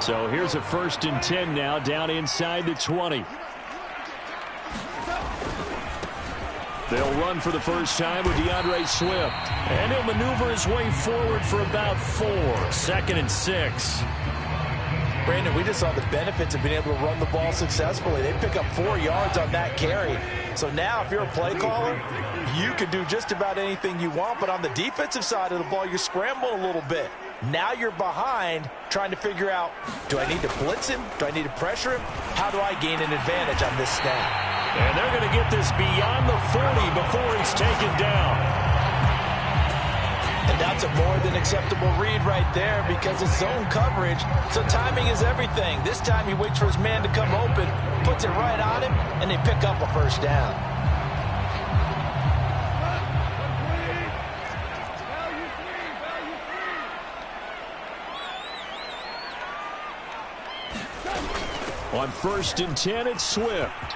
So here's a 1st and 10 now, down inside the 20. They'll run for the first time with DeAndre Swift. And he'll maneuver his way forward for about 4. 2nd and 6. Brandon, we just saw the benefits of being able to run the ball successfully. They pick up 4 yards on that carry. So now if you're a play caller, you can do just about anything you want. But on the defensive side of the ball, you're scrambling a little bit. Now you're behind trying to figure out, do I need to blitz him? Do I need to pressure him? How do I gain an advantage on this snap? And they're going to get this beyond the 40 before he's taken down. And that's a more than acceptable read right there because it's zone coverage, so timing is everything. This time he waits for his man to come open, puts it right on him, and they pick up a first down. On 1st and 10, it's Swift.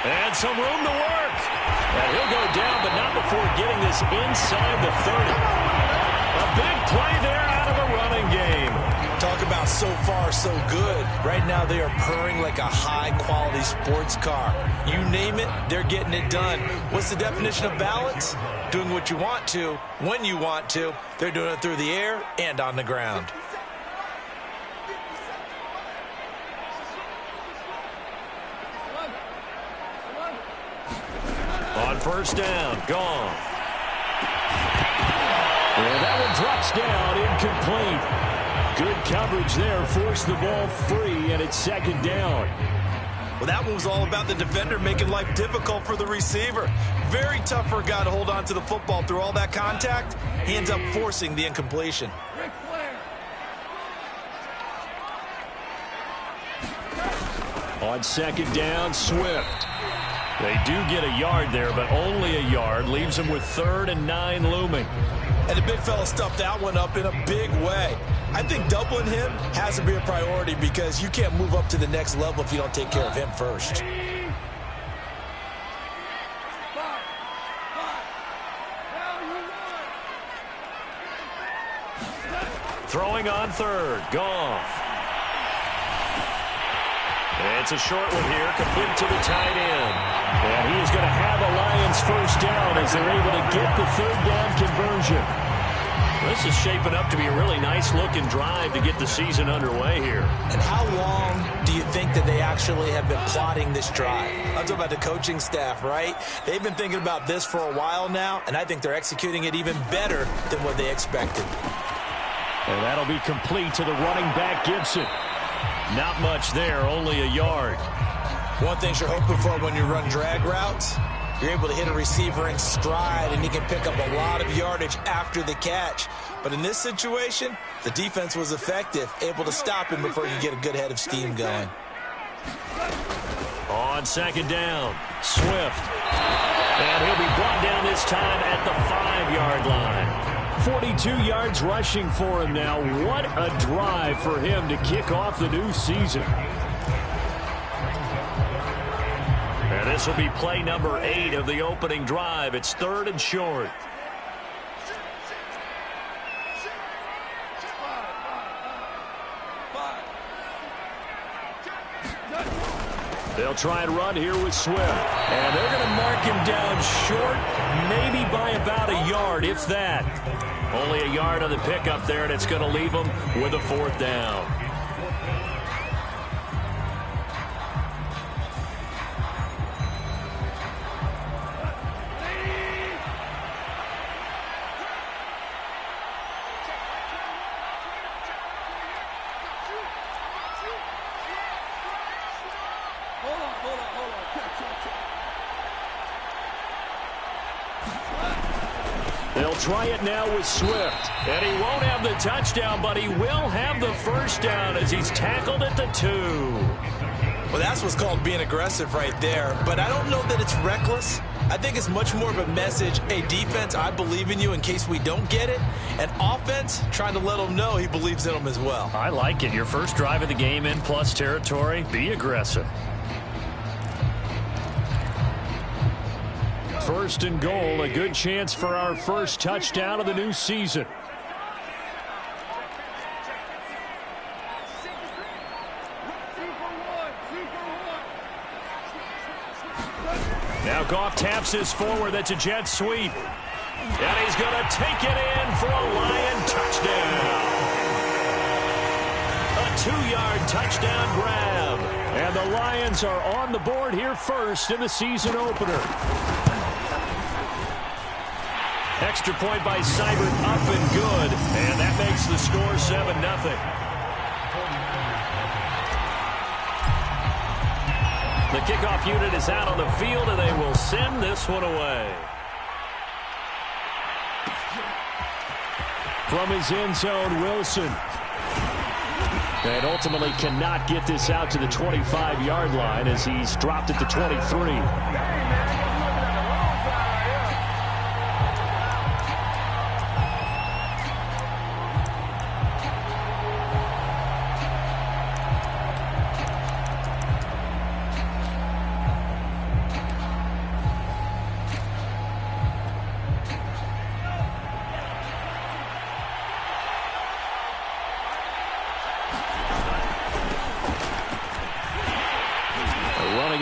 And some room to work. And he'll go down, but not before getting this inside the 30. A big play there out of the running game. Talk about so far so good. Right now they are purring like a high-quality sports car. You name it, they're getting it done. What's the definition of balance? Doing what you want to, when you want to. They're doing it through the air and on the ground. On 1st down, gone. And that one drops down, incomplete. Good coverage there, forced the ball free, and it's 2nd down. Well, that one was all about the defender making life difficult for the receiver. Very tough for a guy to hold on to the football through all that contact. He ends up forcing the incompletion. On 2nd down, Swift. They do get a yard there, but only a yard. Leaves them with 3rd and 9 looming. And the big fella stuffed that one up in a big way. I think doubling him has to be a priority because you can't move up to the next level if you don't take care of him first. Throwing on 3rd, Goff. It's a short one here, complete to the tight end. And he is going to have a Lions first down as they're able to get the 3rd down conversion. This is shaping up to be a really nice-looking drive to get the season underway here. And how long do you think that they actually have been plotting this drive? I'm talking about the coaching staff, right? They've been thinking about this for a while now, and I think they're executing it even better than what they expected. And that'll be complete to the running back, Gibson. Not much there, only a yard. One thing you're hoping for when you run drag routes, you're able to hit a receiver in stride, and he can pick up a lot of yardage after the catch. But in this situation, the defense was effective, able to stop him before you get a good head of steam going. On 2nd down, Swift. And he'll be brought down this time at the 5-yard line. 42 yards rushing for him now. What a drive for him to kick off the new season. And this will be play number 8 of the opening drive. It's 3rd and short. They'll try and run here with Swift. And they're going to mark him down short, maybe by about a yard, if that. Only a yard on the pickup there, and it's going to leave them with a 4th down. They'll try it now with Swift. And he won't have the touchdown, but he will have the first down as he's tackled at the 2. Well, that's what's called being aggressive right there. But I don't know that it's reckless. I think it's much more of a message, hey, defense, I believe in you in case we don't get it. And offense, trying to let them know he believes in them as well. I like it. Your first drive of the game in plus territory, be aggressive. 1st and goal, a good chance for our first touchdown of the new season. Now Goff taps this forward. That's a jet sweep. And he's going to take it in for a Lion touchdown. A 2-yard touchdown grab. And the Lions are on the board here first in the season opener. Extra point by Seibert, up and good. And that makes the score 7-0. The kickoff unit is out on the field, and they will send this one away. From his end zone, Wilson. And ultimately cannot get this out to the 25-yard line as he's dropped at the 23.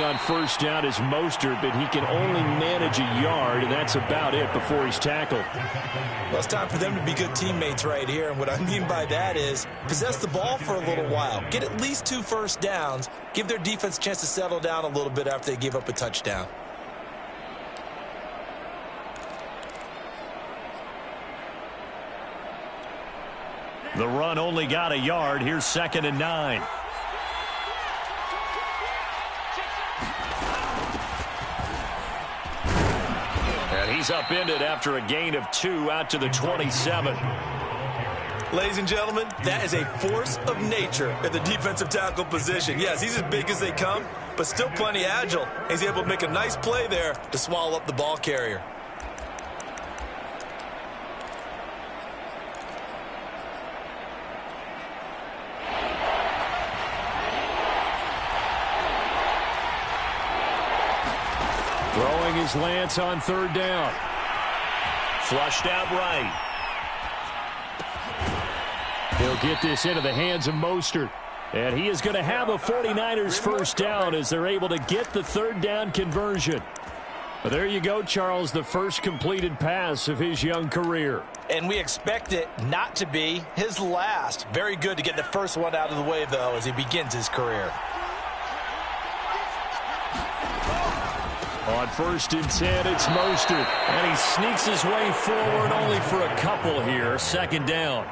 On first down is Mostert, but he can only manage a yard, and that's about it before he's tackled. Well, it's time for them to be good teammates right here, and what I mean by that is possess the ball for a little while, get at least 2 first downs, give their defense a chance to settle down a little bit after they give up a touchdown. The run only got a yard. Here's 2nd and 9. He's upended after a gain of 2 out to the 27. Ladies and gentlemen, that is a force of nature at the defensive tackle position. Yes, he's as big as they come, but still plenty agile. He's able to make a nice play there to swallow up the ball carrier. Throwing his Lance on 3rd down. Flushed out right. He'll get this into the hands of Mostert. And he is going to have a 49ers first down as they're able to get the 3rd down conversion. But there you go, Charles, the first completed pass of his young career. And we expect it not to be his last. Very good to get the first one out of the way, though, as he begins his career. On 1st and 10, it's Mostert. And he sneaks his way forward only for a couple here. 2nd down.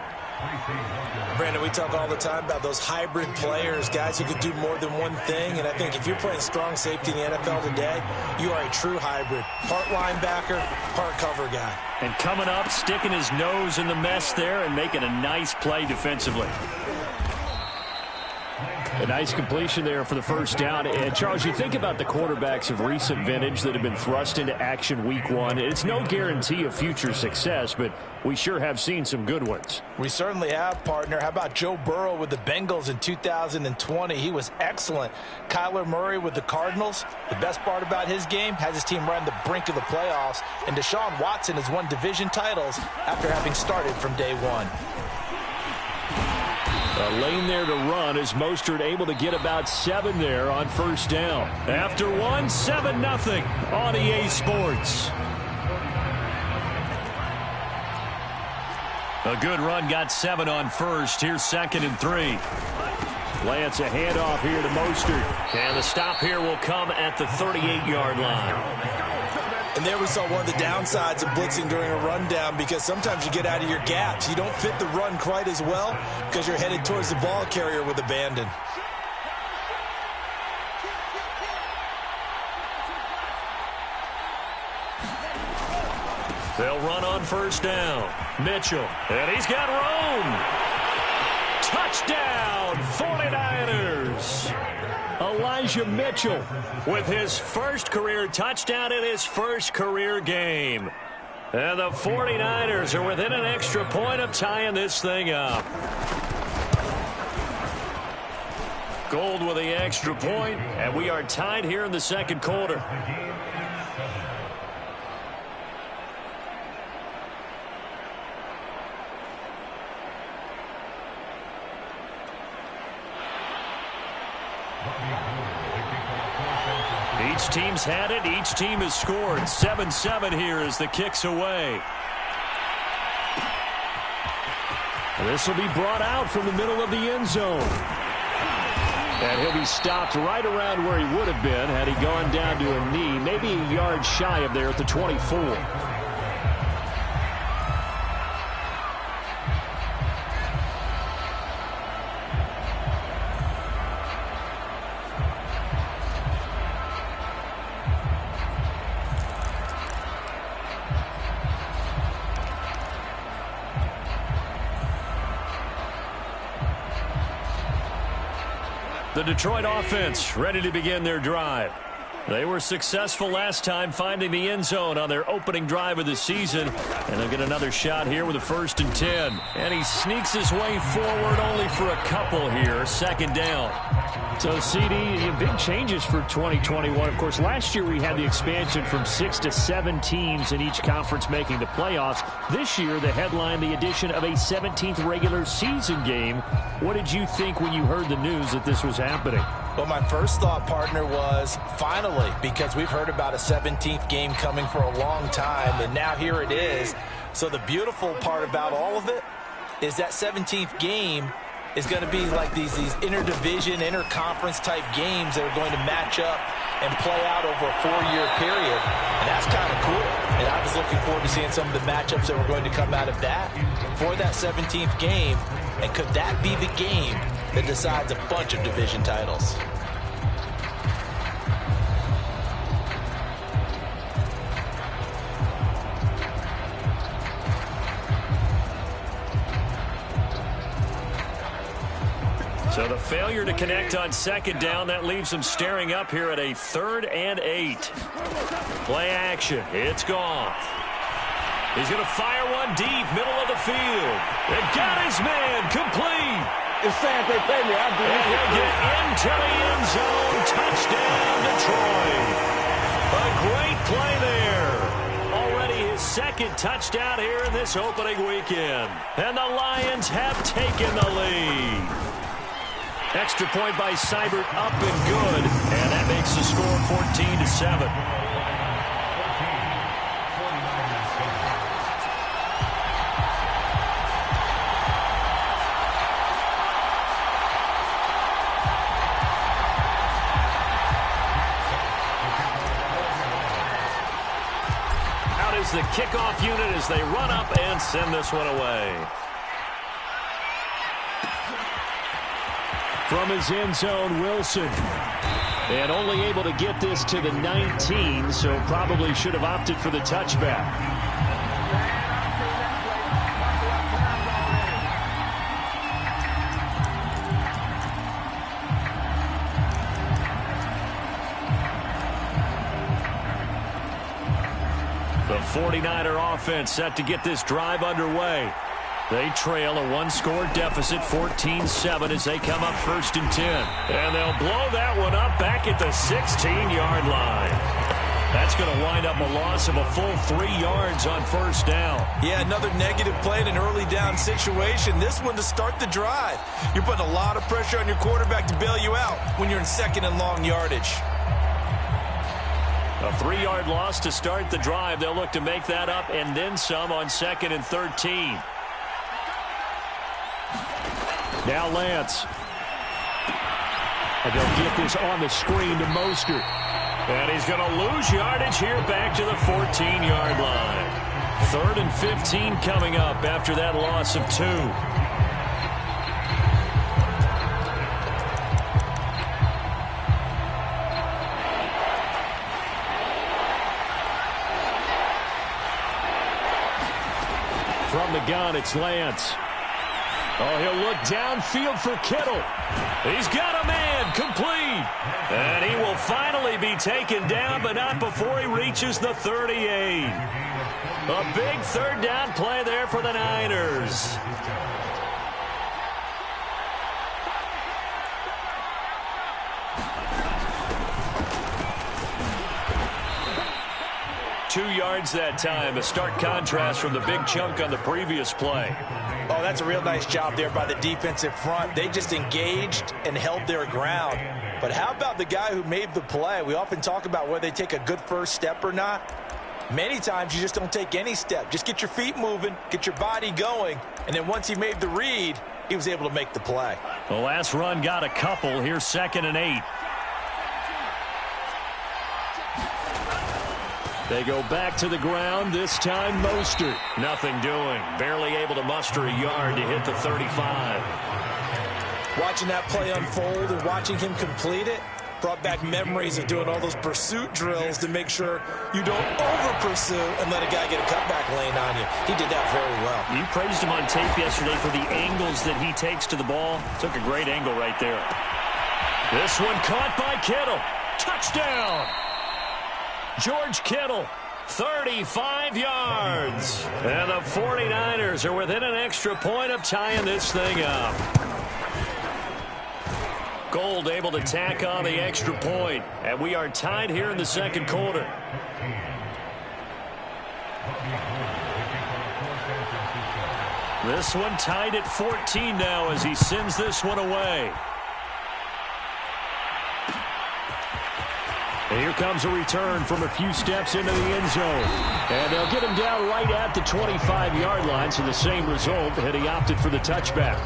Brandon, we talk all the time about those hybrid players, guys who could do more than one thing. And I think if you're playing strong safety in the NFL today, you are a true hybrid. Part linebacker, part cover guy. And coming up, sticking his nose in the mess there and making a nice play defensively. A nice completion there for the first down. And Charles, you think about the quarterbacks of recent vintage that have been thrust into action week 1. It's no guarantee of future success, but we sure have seen some good ones. We certainly have, partner. How about Joe Burrow with the Bengals in 2020? He was excellent. Kyler Murray with the Cardinals. The best part about his game, has his team right on the brink of the playoffs. And Deshaun Watson has won division titles after having started from day 1. A lane there to run as Mostert able to get about 7 there on first down. After 1, 7-0 on EA Sports. A good run, got 7 on first. Here's 2nd and 3. Lance a handoff here to Mostert. And the stop here will come at the 38-yard line. And there we saw one of the downsides of blitzing during a rundown, because sometimes you get out of your gaps. You don't fit the run quite as well because you're headed towards the ball carrier with abandon. They'll run on first down. Mitchell. And he's got room. Touchdown, 49ers. Elijah Mitchell with his first career touchdown in his first career game. And the 49ers are within an extra point of tying this thing up. Gold with the extra point, and we are tied here in the second quarter. He Each team's had it. Each team has scored. 7-7 here as the kick's away. This will be brought out from the middle of the end zone. And he'll be stopped right around where he would have been had he gone down to a knee, maybe a yard shy of there at the 24. The Detroit offense ready to begin their drive. They were successful last time finding the end zone on their opening drive of the season. And they'll get another shot here with a 1st and 10. And he sneaks his way forward only for a couple here. 2nd down. So, CD, big changes for 2021. Of course, last year we had the expansion from 6 to 7 teams in each conference making the playoffs. This year, the headline, the addition of a 17th regular season game. What did you think when you heard the news that this was happening? Well, my first thought, partner, was finally, because we've heard about a 17th game coming for a long time, and now here it is. So the beautiful part about all of it is that 17th game is going to be like these interdivision, interconference type games that are going to match up and play out over a 4-year period. And that's kind of cool. And I was looking forward to seeing some of the matchups that were going to come out of that for that 17th game. And could that be the game that decides a bunch of division titles? So the failure to connect on 2nd down, that leaves them staring up here at a 3rd and 8. Play action. It's Goff. He's going to fire one deep, middle of the field. And got his man complete. It's sad they pay me. I'll do and he'll get into the end zone. Touchdown, Detroit. A great play there. Already his 2nd touchdown here in this opening weekend. And the Lions have taken the lead. Extra point by Seibert, up and good. And that makes the score 14-7. Out is the kickoff unit as they run up and send this one away. From his end zone, Wilson. And only able to get this to the 19, so probably should have opted for the touchback. The 49er offense set to get this drive underway. They trail a 1-score deficit, 14-7, as they come up 1st and 10. And they'll blow that one up back at the 16-yard line. That's going to wind up a loss of a full 3 yards on 1st down. Yeah, another negative play in an early down situation. This one to start the drive. You're putting a lot of pressure on your quarterback to bail you out when you're in 2nd and long yardage. A 3-yard loss to start the drive. They'll look to make that up and then some on 2nd and 13. Now Lance. And they'll get this on the screen to Mostert. And he's going to lose yardage here back to the 14-yard line. 3rd and 15 coming up after that loss of 2. From the gun, it's Lance. Oh, he'll look downfield for Kittle. He's got a man, complete. And he will finally be taken down, but not before he reaches the 38. A big 3rd down play there for the Niners. Two yards that time, a stark contrast from the big chunk on the previous play. Oh, that's a real nice job there by the defensive front. They just engaged and held their ground. But how about the guy who made the play? We often talk about whether they take a good first step or not. Many times you just don't take any step. Just get your feet moving, get your body going, and then once he made the read, he was able to make the play. The last run got a couple. Here's 2nd and 8. They go back to the ground, this time Mostert. Nothing doing. Barely able to muster a yard to hit the 35. Watching that play unfold and watching him complete it brought back memories of doing all those pursuit drills to make sure you don't over-pursue and let a guy get a cutback lane on you. He did that very well. You praised him on tape yesterday for the angles that he takes to the ball. Took a great angle right there. This one caught by Kittle. Touchdown! George Kittle, 35 yards. And the 49ers are within an extra point of tying this thing up. Gold able to tack on the extra point, and we are tied here in the second quarter. This one tied at 14 now as he sends this one away. And here comes a return from a few steps into the end zone. And they'll get him down right at the 25-yard line, so the same result had he opted for the touchback.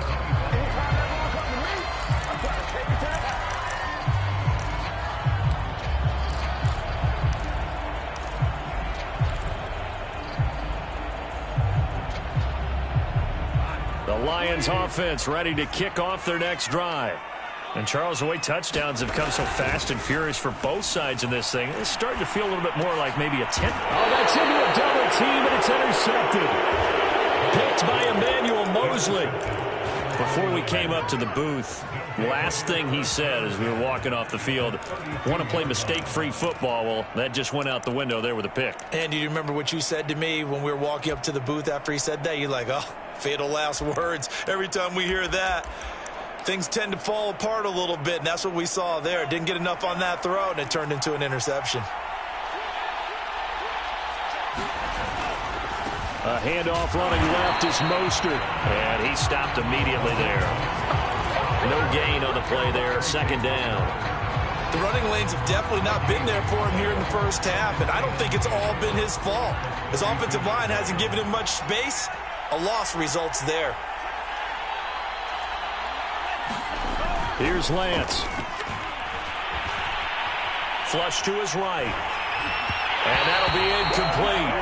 The Lions offense ready to kick off their next drive. And Charles, the way touchdowns have come so fast and furious for both sides in this thing, it's starting to feel a little bit more like maybe a 10. Oh, that's into a double team, and it's intercepted. Picked by Emmanuel Mosley. Before we came up to the booth, last thing he said as we were walking off the field, want to play mistake-free football. Well, that just went out the window there with a pick. And do you remember what you said to me when we were walking up to the booth after he said that? You're like, oh, fatal last words. Every time we hear that, things tend to fall apart a little bit, and that's what we saw there. Didn't get enough on that throw, and it turned into an interception. A handoff running left is Mostert, and he stopped immediately there. No gain on the play there, 2nd down. The running lanes have definitely not been there for him here in the first half, and I don't think it's all been his fault. His offensive line hasn't given him much space. A loss results there. Here's Lance. Flush to his right. And that'll be incomplete.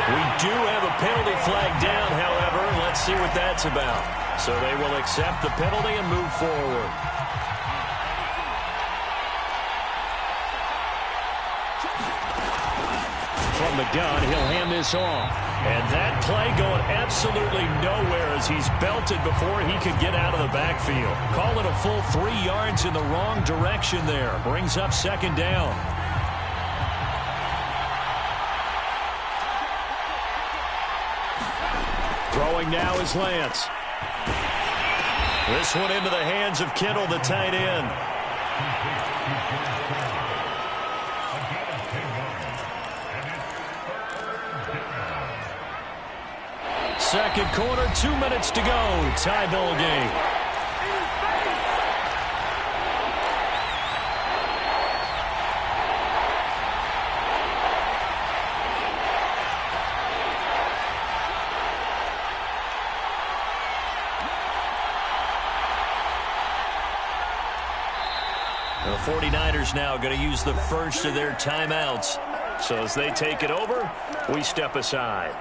We do have a penalty flag down, however. Let's see what that's about. So they will accept the penalty and move forward. From the gun, he'll hand this off. And that play going absolutely nowhere as he's belted before he could get out of the backfield. Call it a full 3 yards in the wrong direction there. Brings up 2nd down. Throwing now is Lance. This one into the hands of Kittle, the tight end. Second quarter, 2 minutes to go. Tie ball game. The 49ers now going to use the first of their timeouts. So as they take it over, we step aside.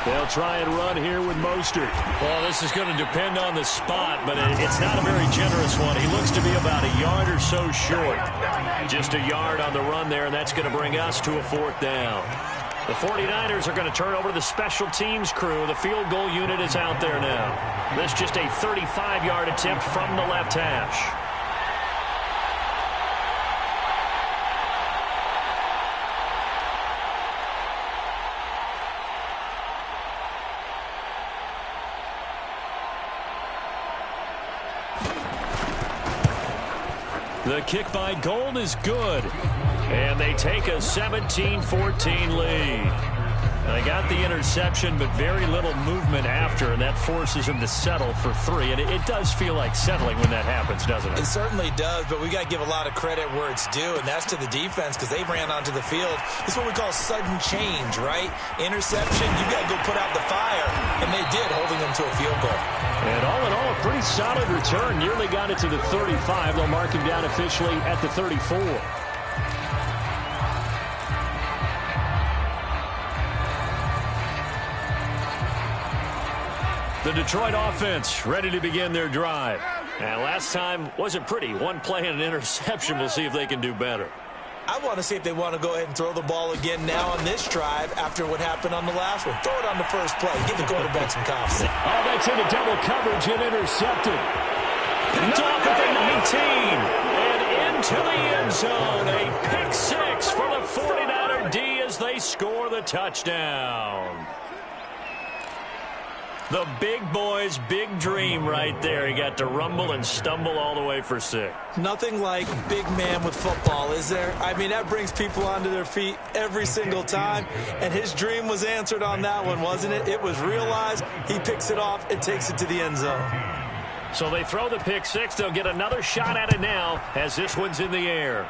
They'll try and run here with Mostert. Well, this is going to depend on the spot, but it's not a very generous one. He looks to be about a yard or so short. Just a yard on the run there, and that's going to bring us to a 4th down. The 49ers are going to turn over to the special teams crew. The field goal unit is out there now. This just a 35-yard attempt from the left hash. The kick by Gold is good. And they take a 17-14 lead. They got the interception, but very little movement after, and that forces them to settle for 3. And it does feel like settling when that happens, doesn't it? It certainly does, but we got to give a lot of credit where it's due, and that's to the defense because they ran onto the field. This is what we call sudden change, right? Interception, you got to go put out the fire, and they did, holding them to a field goal. And all in all, a pretty solid return. Nearly got it to the 35. They'll mark him down officially at the 34. The Detroit offense ready to begin their drive. And last time wasn't pretty. One play and an interception. We'll see if they can do better. I want to see if they want to go ahead and throw the ball again now on this drive after what happened on the last one. Throw it on the first play. Give the quarterback some confidence. Oh, that's into double coverage and intercepted. Picked off at the 19 and into the end zone. A pick 6 for the 49er D as they score the touchdown. The big boy's big dream right there. He got to rumble and stumble all the way for 6. Nothing like big man with football, is there? I mean, that brings people onto their feet every single time. And his dream was answered on that one, wasn't it? It was realized. He picks it off and takes it to the end zone. So they throw the pick 6. They'll get another shot at it now as this one's in the air.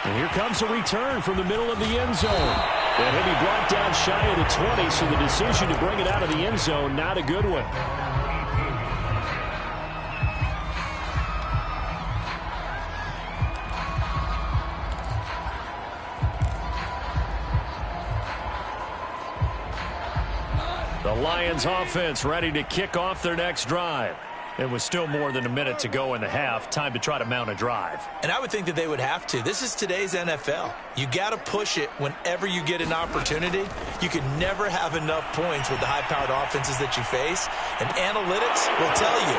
And here comes a return from the middle of the end zone. And he'll be brought down shy of the 20, so the decision to bring it out of the end zone, not a good one. The Lions offense ready to kick off their next drive. It was still more than a minute to go in the half. Time to try to mount a drive. And I would think that they would have to. This is today's NFL. You got to push it whenever you get an opportunity. You can never have enough points with the high-powered offenses that you face. And analytics will tell you,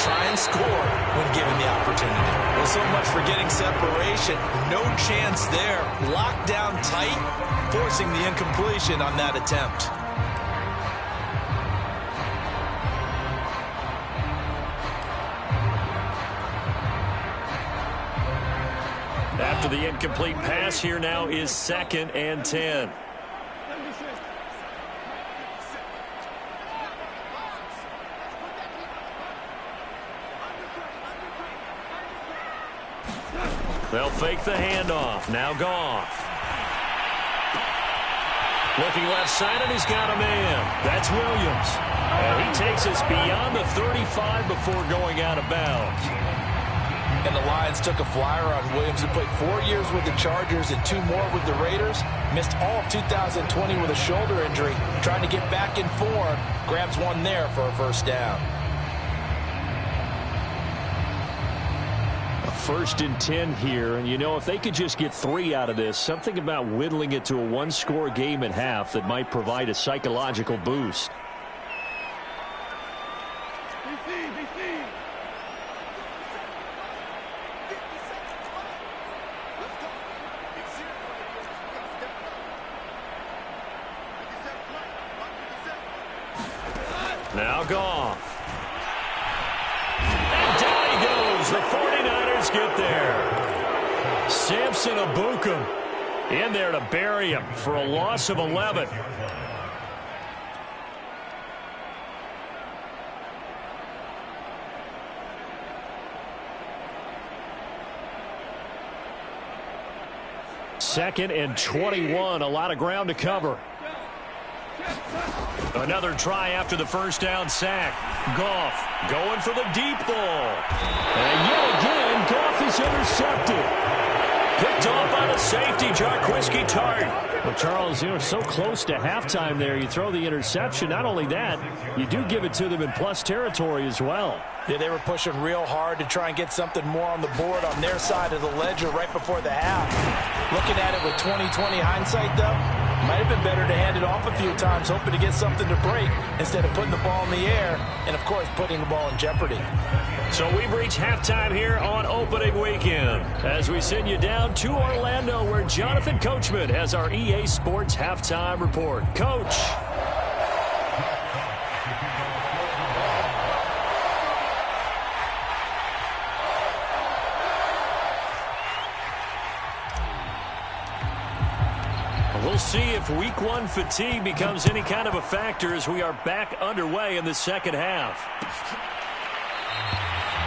try and score when given the opportunity. Well, so much for getting separation. No chance there. Locked down tight, forcing the incompletion on that attempt. After the incomplete pass, here now is 2nd and 10. They'll fake the handoff. Now Goff. Looking left side, and he's got a man. That's Williams. And he takes us beyond the 35 before going out of bounds. And the Lions took a flyer on Williams, who played 4 years with the Chargers and 2 more with the Raiders. Missed all of 2020 with a shoulder injury. Trying to get back in form. Grabs one there for a first down. A 1st and 10 here. And, you know, if they could just get 3 out of this, something about whittling it to a 1-score game at half that might provide a psychological boost. Now Goff. And down he goes. The 49ers get there. Samson Abukum in there to bury him for a loss of 11. Second and 21. A lot of ground to cover. Another try after the first down sack. Goff going for the deep ball. And yet again, Goff is intercepted. Picked off on a safety, Jarquiski Tart. Well, Charles, you know, so close to halftime there. You throw the interception. Not only that, you do give it to them in plus territory as well. Yeah, they were pushing real hard to try and get something more on the board on their side of the ledger right before the half. Looking at it with 20/20 hindsight, though, might have been better to hand it off a few times, hoping to get something to break instead of putting the ball in the air and, of course, putting the ball in jeopardy. So we've reached halftime here on opening weekend as we send you down to Orlando, where Jonathan Coachman has our EA Sports halftime report. Coach. see if week one fatigue becomes any kind of a factor as we are back underway in the second half.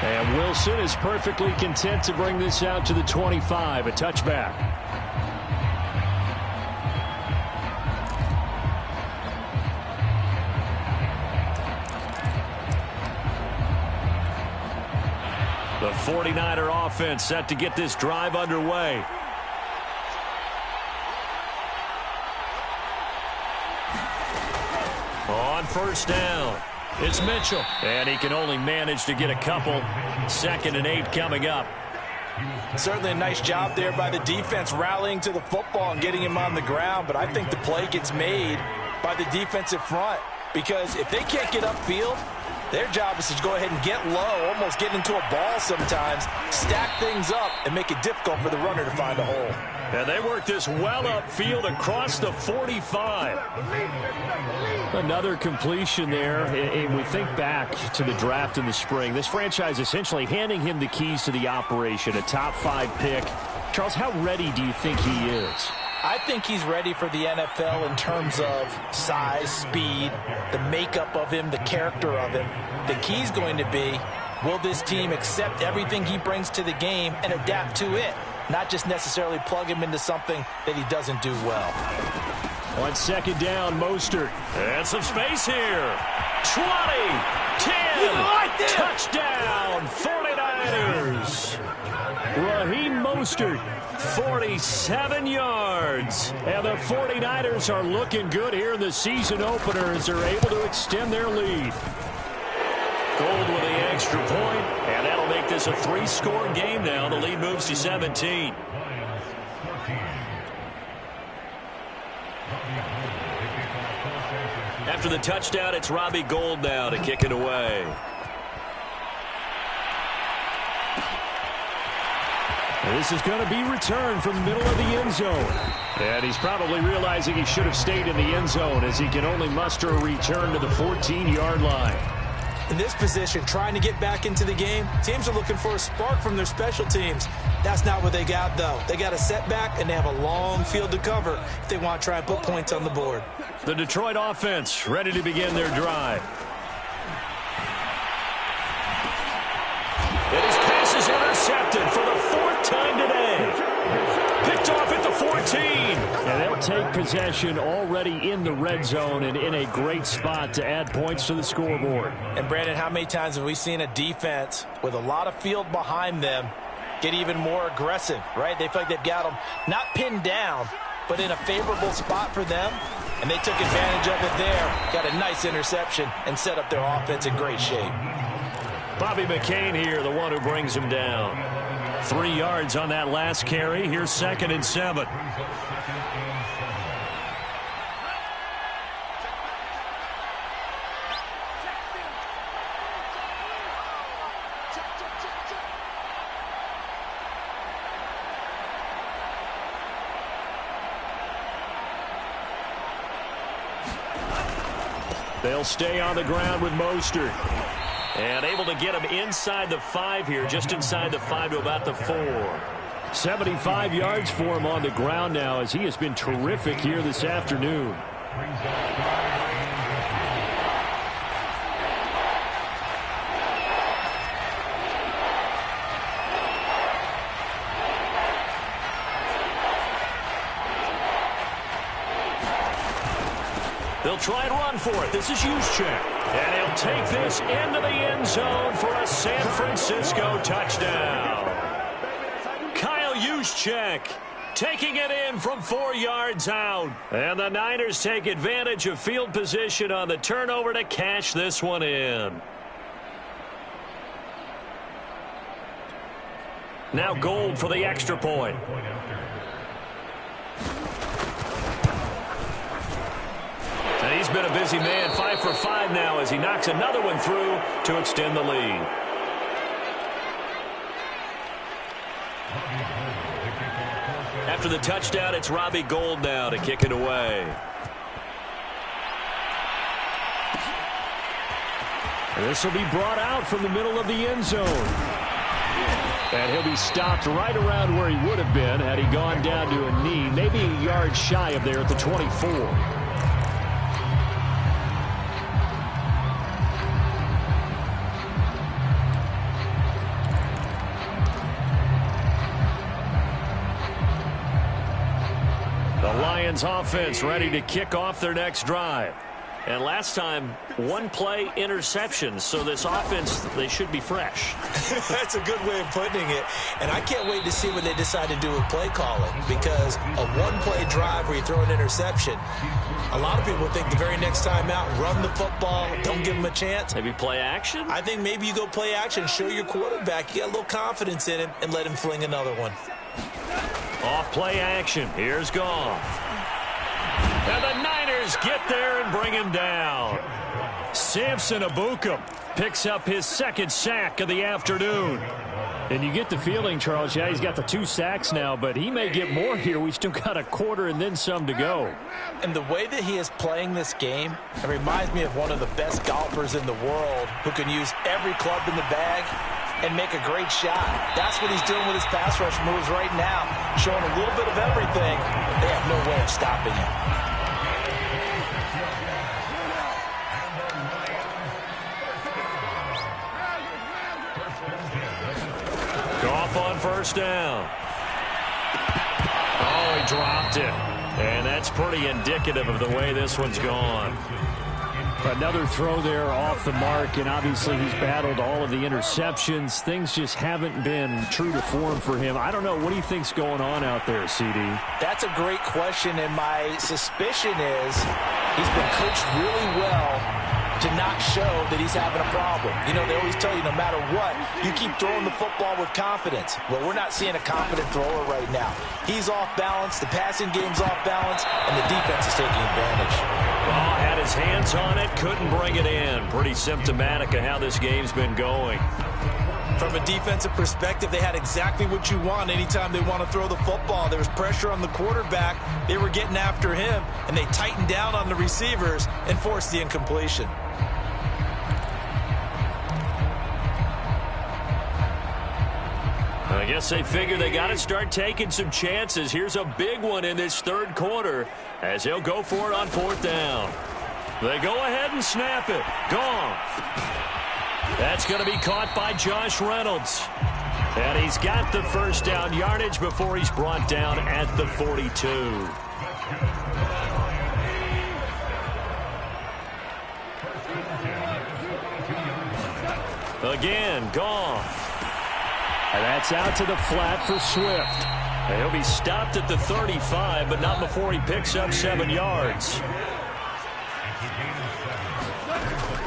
And Wilson is perfectly content to bring this out to the 25, a touchback. The 49er offense set to get this drive underway. On first down, it's Mitchell. And he can only manage to get a couple. 2nd and 8 coming up. Certainly a nice job there by the defense rallying to the football and getting him on the ground. But I think the play gets made by the defensive front. Because if they can't get upfield, their job is to go ahead and get low, almost get into a ball sometimes, stack things up, and make it difficult for the runner to find a hole. And they work this well upfield across the 45. Another completion there. And we think back to the draft in the spring. This franchise essentially handing him the keys to the operation, a top 5 pick. Charles, how ready do you think he is? I think he's ready for the NFL in terms of size, speed, the makeup of him, the character of him. The key's going to be, will this team accept everything he brings to the game and adapt to it? Not just necessarily plug him into something that he doesn't do well. On 2nd down, Mostert. And some space here. 20, 10, touchdown, 49ers. Raheem Mostert, 47 yards. And the 49ers are looking good here in the season opener as they're able to extend their lead. Gold with the extra point, and that'll make this a 3-score game now. The lead moves to 17. After the touchdown, it's Robbie Gould now to kick it away. This is going to be returned from the middle of the end zone. And he's probably realizing he should have stayed in the end zone as he can only muster a return to the 14-yard line. In this position, trying to get back into the game, teams are looking for a spark from their special teams. That's not what they got, though. They got a setback, and they have a long field to cover if they want to try and put points on the board. The Detroit offense ready to begin their drive. And his pass is intercepted for the 4th time today. Picked off at the 14. And they'll take possession already in the red zone and in a great spot to add points to the scoreboard. And, Brandon, how many times have we seen a defense with a lot of field behind them get even more aggressive, right? They feel like they've got them not pinned down, but in a favorable spot for them, and they took advantage of it there. Got a nice interception and set up their offense in great shape. Bobby McCain here, the one who brings him down. 3 yards on that last carry. Here's 2nd and 7. They'll stay on the ground with Mostert. And able to get him inside the 5 here, just inside the 5 to about the 4. 75 yards for him on the ground now as he has been terrific here this afternoon. They'll try and run for it. This is Juszczyk. And he'll take this into the end zone for a San Francisco touchdown. Kyle Juszczyk taking it in from 4 yards out. And the Niners take advantage of field position on the turnover to cash this one in. Now Gould for the extra point. And he's been a busy man, 5 for 5 now as he knocks another one through to extend the lead. After the touchdown, it's Robbie Gould now to kick it away. And this will be brought out from the middle of the end zone. And he'll be stopped right around where he would have been had he gone down to a knee, maybe a yard shy of there at the 24. The Lions offense ready to kick off their next drive. And last time, one-play interception. So this offense, they should be fresh. That's a good way of putting it. And I can't wait to see what they decide to do with play calling, because a one-play drive where you throw an interception, a lot of people think the very next time out, run the football, don't give them a chance. Maybe play action? I think maybe you go play action, show your quarterback, you got a little confidence in him, and let him fling another one. Off play action. Here's Goff. And the Niners get there and bring him down. Samson Ebukam picks up his second sack of the afternoon. And you get the feeling, Charles, yeah, he's got the 2 sacks now, but he may get more here. We still got a quarter and then some to go. And the way that he is playing this game, it reminds me of one of the best golfers in the world who can use every club in the bag and make a great shot. That's what he's doing with his pass rush moves right now, showing a little bit of everything. They have no way of stopping him. Goff on first down. Oh, he dropped it. And that's pretty indicative of the way this one's gone. Another throw there off the mark, and obviously he's battled all of the interceptions. Things just haven't been true to form for him. I don't know. What do you think's going on out there, CD? That's a great question, and my suspicion is he's been coached really well to not show that he's having a problem. You know, they always tell you no matter what, you keep throwing the football with confidence. Well, we're not seeing a confident thrower right now. He's off balance, the passing game's off balance, and the defense is taking advantage. Oh, had his hands on it, couldn't bring it in. Pretty symptomatic of how this game's been going. From a defensive perspective, they had exactly what you want anytime they want to throw the football. There was pressure on the quarterback. They were getting after him, and they tightened down on the receivers and forced the incompletion. I guess they figure they got to start taking some chances. Here's a big one in this third quarter as they'll go for it on fourth down. They go ahead and snap it. Gone. That's going to be caught by Josh Reynolds. And he's got the first down yardage before he's brought down at the 42. Again, Goff. And that's out to the flat for Swift. And he'll be stopped at the 35, but not before he picks up 7 yards.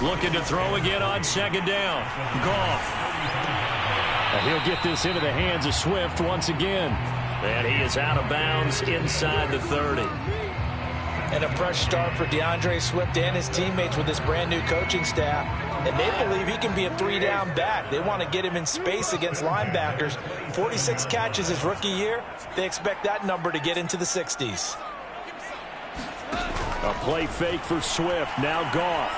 Looking to throw again on second down. Goff. And he'll get this into the hands of Swift once again. And he is out of bounds inside the 30. And a fresh start for DeAndre Swift and his teammates with this brand-new coaching staff. And they believe he can be a 3-down back. They want to get him in space against linebackers. 46 catches his rookie year. They expect that number to get into the 60s. A play fake for Swift. Now Goff.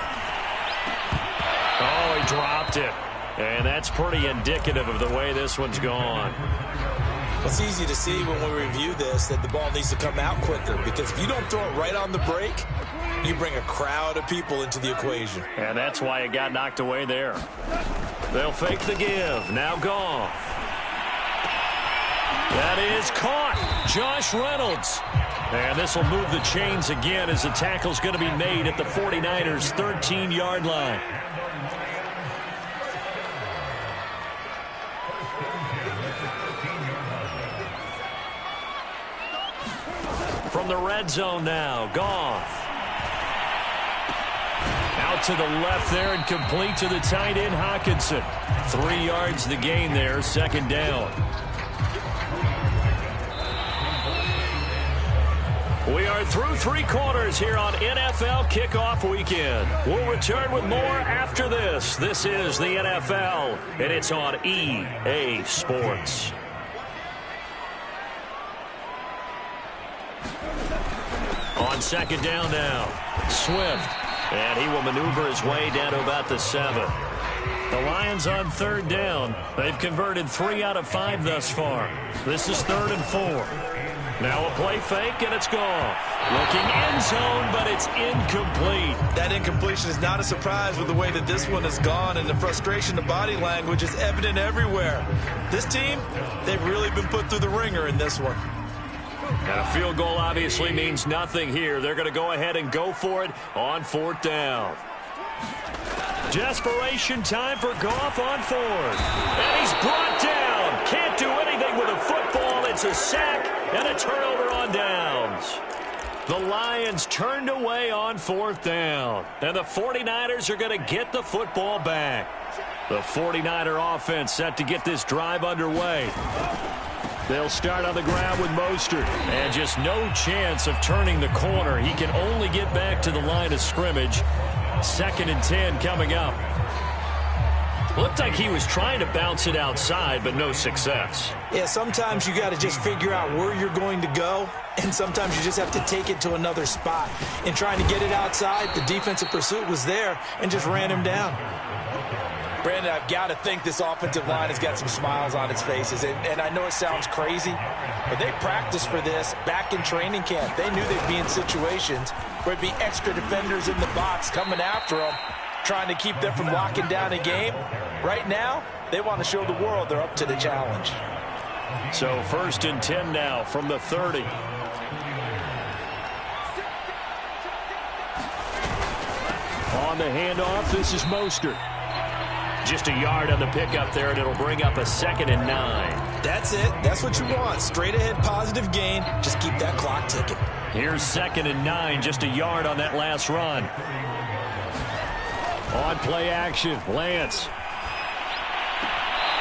Oh, he dropped it. And that's pretty indicative of the way this one's gone. It's easy to see when we review this that the ball needs to come out quicker, because if you don't throw it right on the break, you bring a crowd of people into the equation. And that's why it got knocked away there. They'll fake the give. Now Goff. That is caught. Josh Reynolds. And this will move the chains again as the tackle's going to be made at the 49ers' 13-yard line. From the red zone now, Goff. Out to the left there and complete to the tight end, Hockenson. 3 yards the gain there, second down. We are through 3 quarters here on NFL Kickoff Weekend. We'll return with more after this. This is the NFL, and it's on EA Sports. On second down now, Swift. And he will maneuver his way down to about the 7. The Lions on 3rd down. They've converted 3 out of 5 thus far. This is 3rd and 4. Now a play fake, and it's gone. Looking end zone, but it's incomplete. That incompletion is not a surprise with the way that this one has gone, and the frustration, the body language is evident everywhere. This team, they've really been put through the ringer in this one. And a field goal obviously means nothing here. They're going to go ahead and go for it on 4th down. Desperation time for Goff on 4th. And he's brought down. Can't do anything with a football. It's a sack and a turnover on downs. The Lions turned away on 4th down. And the 49ers are going to get the football back. The 49er offense set to get this drive underway. They'll start on the ground with Mostert. And just no chance of turning the corner. He can only get back to the line of scrimmage. 2nd and 10 coming up. Looked like he was trying to bounce it outside, but no success. Yeah, sometimes you got to just figure out where you're going to go, and sometimes you just have to take it to another spot. In trying to get it outside, the defensive pursuit was there and just ran him down. Brandon, I've got to think this offensive line has got some smiles on its faces, and I know it sounds crazy, but they practiced for this back in training camp. They knew they'd be in situations where it'd be extra defenders in the box coming after them, trying to keep them from locking down a game. Right now, they want to show the world they're up to the challenge. So 1st and 10 now from the 30. On the handoff, this is Mostert. Just a yard on the pickup there, and it'll bring up a 2nd and 9. That's it. That's what you want. Straight ahead positive gain. Just keep that clock ticking. Here's 2nd and 9, just a yard on that last run. On play action, Lance.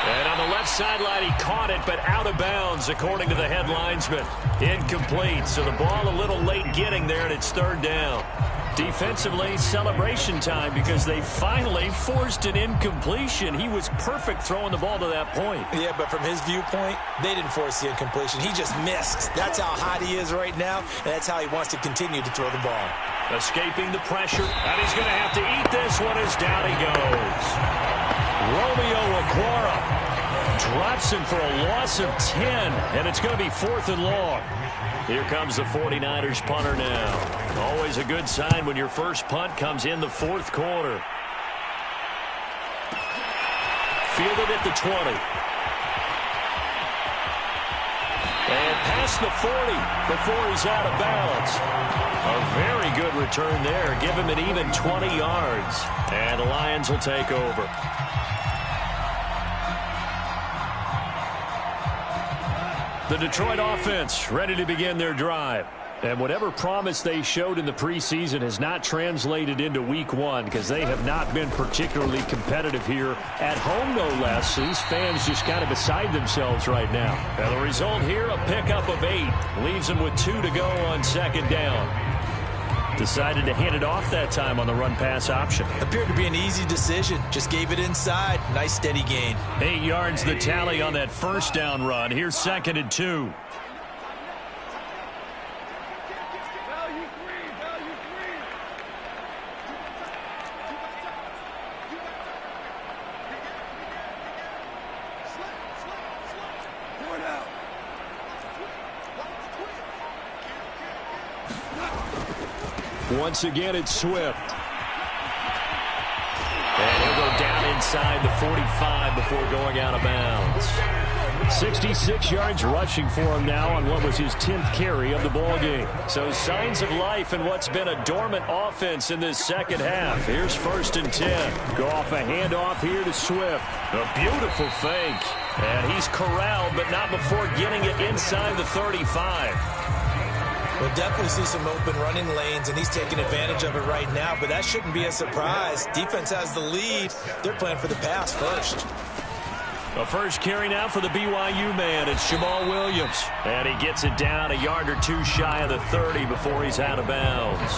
And on the left sideline, he caught it, but out of bounds, according to the head linesman. Incomplete, so the ball a little late getting there, and it's 3rd down. Defensively, celebration time because they finally forced an incompletion. He was perfect throwing the ball to that point. Yeah, but from his viewpoint, they didn't force the incompletion. He just missed. That's how hot he is right now, and that's how he wants to continue to throw the ball. Escaping the pressure, and he's going to have to eat this one as down he goes. Romeo Okwara drops him for a loss of 10, and it's going to be 4th and long. Here comes the 49ers punter now. Always a good sign when your first punt comes in the 4th quarter. Fielded at the 20. And past the 40 before he's out of bounds. A very good return there. Give him an even 20 yards. And the Lions will take over. The Detroit offense ready to begin their drive. And whatever promise they showed in the preseason has not translated into week 1 because they have not been particularly competitive here at home, no less. These fans just kind of beside themselves right now. And the result here, a pickup of 8. Leaves them with 2 to go on 2nd down. Decided to hand it off that time on the run-pass option. Appeared to be an easy decision. Just gave it inside. Nice steady gain. 8 yards the tally on that 1st down run. Here's 2nd and 2. Once again, it's Swift. And he'll go down inside the 45 before going out of bounds. 66 yards rushing for him now on what was his 10th carry of the ballgame. So signs of life in what's been a dormant offense in this second half. Here's 1st and 10. Go off a handoff here to Swift. A beautiful fake. And he's corralled, but not before getting it inside the 35. We'll definitely see some open running lanes, and he's taking advantage of it right now, but that shouldn't be a surprise. Defense has the lead. They're playing for the pass first. A first carry now for the BYU man. It's Jamal Williams. And he gets it down a yard or 2 shy of the 30 before he's out of bounds.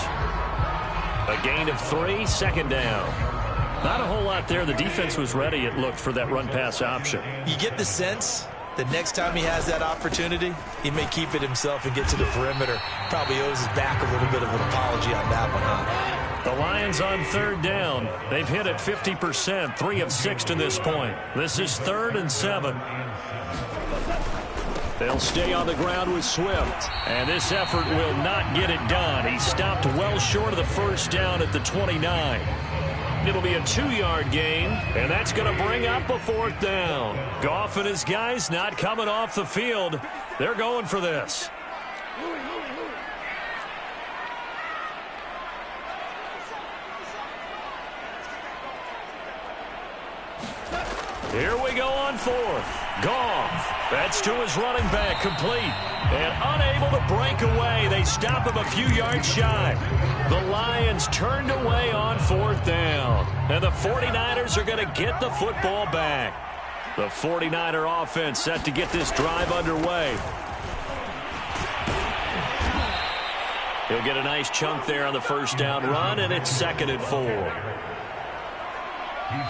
A gain of 3, 2nd down. Not a whole lot there. The defense was ready, it looked, for that run-pass option. You get the sense the next time he has that opportunity, he may keep it himself and get to the perimeter. Probably owes his back a little bit of an apology on that one, huh? The Lions on third down. They've hit it 50%, 3 of 6 to this point. This is 3rd and 7. They'll stay on the ground with Swift. And this effort will not get it done. He stopped well short of the first down at the 29. It'll be a 2-yard gain, and that's going to bring up a 4th down. Goff and his guys not coming off the field. They're going for this. Here we go on 4th. Goff. That's to his running back, complete. And unable to break away. They stop him a few yards shy. The Lions turned away on 4th down. And the 49ers are going to get the football back. The 49er offense set to get this drive underway. He'll get a nice chunk there on the first down run, and it's 2nd and 4.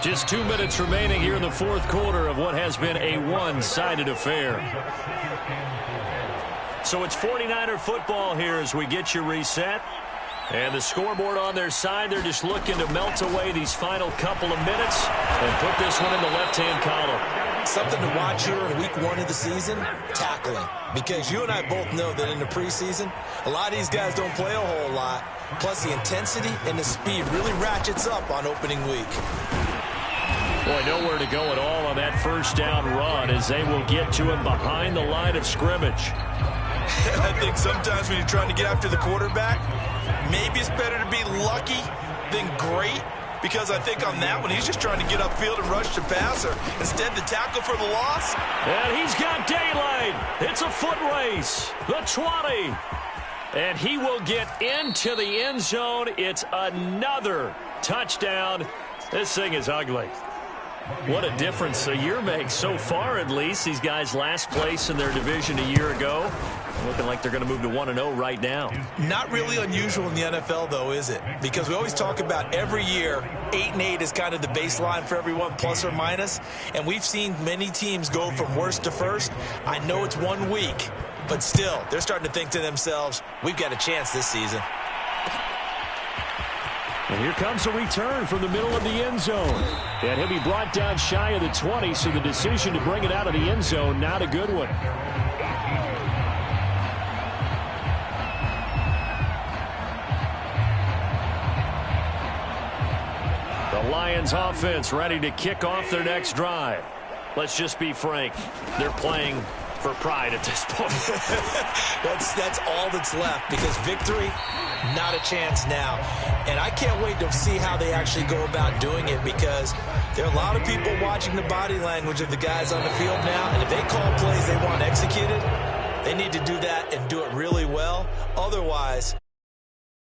Just 2 minutes remaining here in the 4th quarter of what has been a one-sided affair. So it's 49er football here as we get you reset. And the scoreboard on their side, they're just looking to melt away these final couple of minutes and put this one in the left-hand column. Something to watch here in week 1 of the season, tackling. Because you and I both know that in the preseason, a lot of these guys don't play a whole lot. Plus the intensity and the speed really ratchets up on opening week. Boy, nowhere to go at all on that first down run as they will get to him behind the line of scrimmage. I think sometimes when you're trying to get after the quarterback, maybe it's better to be lucky than great. Because I think on that one, he's just trying to get upfield and rush the passer. Instead, the tackle for the loss. And he's got daylight. It's a foot race. The 20. And he will get into the end zone. It's another touchdown. This thing is ugly. What a difference a year makes so far, at least. These guys last place in their division a year ago. Looking like they're going to move to 1-0 right now. Not really unusual in the NFL, though, is it? Because we always talk about every year, 8-8 is kind of the baseline for everyone, plus or minus. And we've seen many teams go from worst to first. I know it's 1 week, but still, they're starting to think to themselves, we've got a chance this season. And here comes a return from the middle of the end zone. And he'll be brought down shy of the 20, so the decision to bring it out of the end zone, not a good one. The Lions offense ready to kick off their next drive. Let's just be frank. They're playing for pride at this point. That's all that's left, because victory, not a chance now. And I can't wait to see how they actually go about doing it, because there are a lot of people watching the body language of the guys on the field now, and if they call plays they want executed, they need to do that and do it really well. Otherwise,